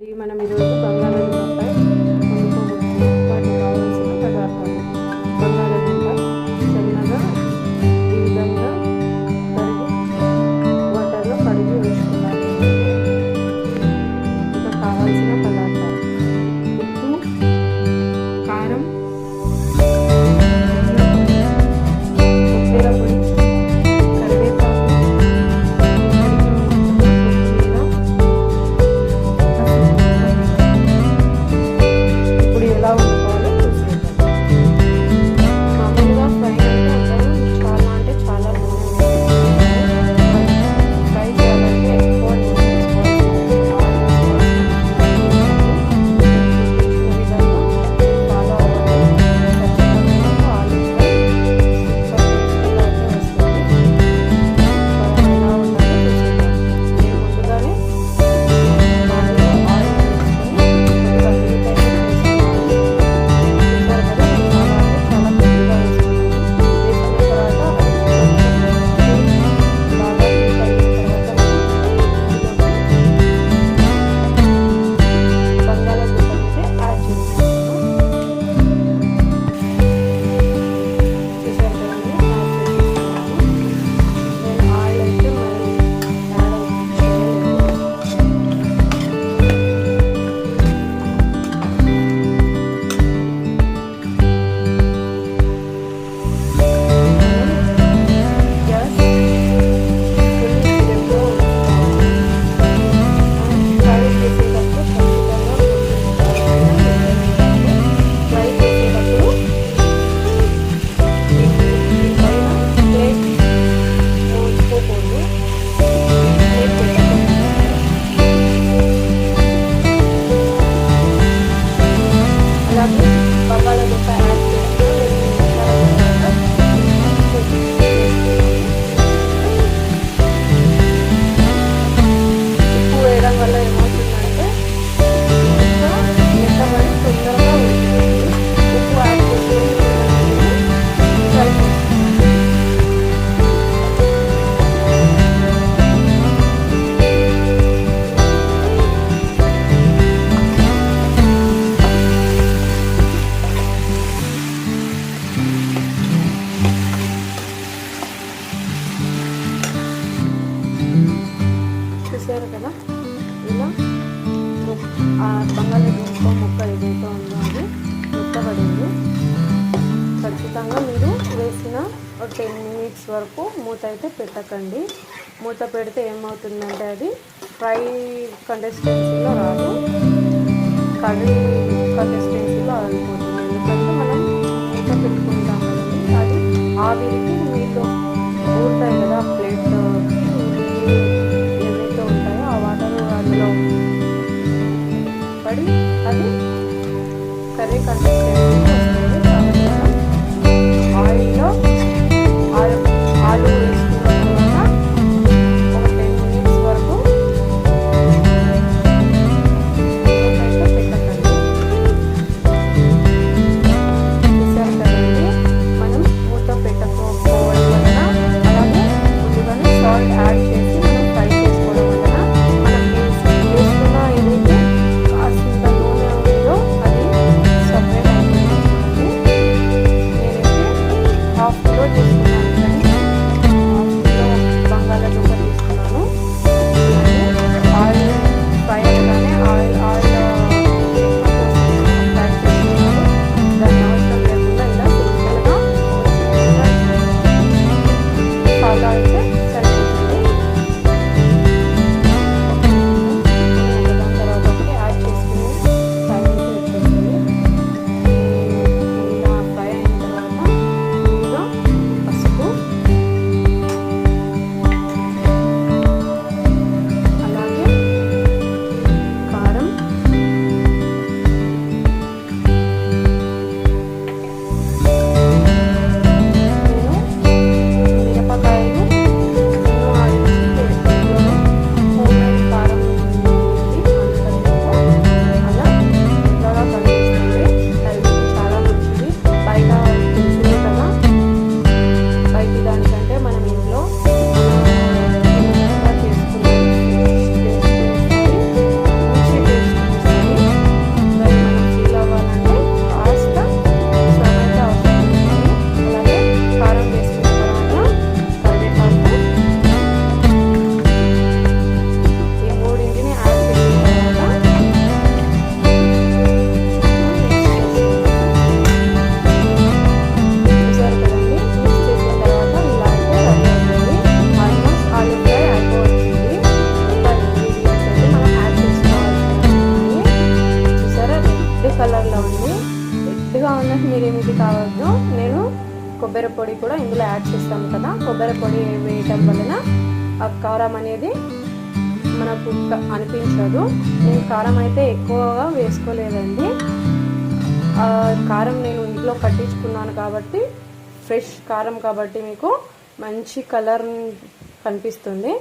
మనం ఈరోజు బంగాళాదుంపపై వండుకోబోతున్నాం. వాటికి కావాల్సిన పదార్థాలు: బంగాళాదుంప సన్నగా ఈ విధంగా వాటర్లో కడిగి ఉంచుకోవాలి. ఇంకా కావాల్సిన పదార్థాలు: ఉప్పు, కారం, కొబ్బరి పొడి, కరివేపాకు, ఎలా వండుకోవాలో చూసేద్దాం. మామూలుగా ఫ్రై అంటే చాలా నూనె ఫ్రై చేయాలంటే ఎక్కువ నూనె విధంగా ఫాలో అవ్వాలి. ఖచ్చితంగా ఆలివ్ ఫ్రై వస్తుంది. ఎలా ఉండాలో చూసేద్దాం. నేను ముందుగానే ఆయిల్ బంగాళాదుంప యాడ్ చేస్తూ ఉప్పు వేయడం వల్ల ఏమవుతుందంటే మెత్తబడి తొందరగా ఉడుకుతుంది. ఉప్పు యాడ్ చేసి ఫ్రై చూసారు కదా. ఇలా బంగాళాదుంప ముక్క ఏదైతే ఉందో అది మెత్తబడింది. ఖచ్చితంగా మీరు వేసిన 10 minutes వరకు మూత అయితే పెట్టకండి. మూత పెడితే ఏమవుతుందంటే అది ఫ్రై కన్సిస్టెన్సీలో రాదు, కర్రీ కన్సిస్టెన్సీలో అయిపోతుంది. ఎందుకంటే మనం మూత పెట్టుకుంటాం కదండి, అది ఆవిరికి నీళ్ళు ఊరుతాయి కదా ప్లేట్లోకి. అందులో పడి అది కర్రీ కన్సిస్టెన్సీ వస్తుంది. కాబట్టి ఆయిల్లో ఆలు వేసుకున్న తర్వాత ఒక 10 minutes వరకు పెట్టకండి. చూసారు కదండి, మనం మూత పెట్టకపోవడం వలన అలాగే ముందుగానే సాల్ట్ యాడ్ చేసి మనం ఫ్రై చేసుకోవడం వలన వేసుకున్న ఏదైతే కాసింత నూనె ఉందో అది సపరేట్ అయిపోయింది. మీరేమిటి కావద్దు, నేను కొబ్బరి పొడి కూడా ఇందులో యాడ్ చేస్తాను కదా, కొబ్బరి పొడి వేయటం వలన ఆ కారం అనేది మనకు అనిపించదు. నేను కారం అయితే ఎక్కువగా వేసుకోలేదండి, కారం నేను ఇంట్లో పట్టించుకున్నాను కాబట్టి ఫ్రెష్ కారం కాబట్టి మీకు మంచి కలర్ కనిపిస్తుంది.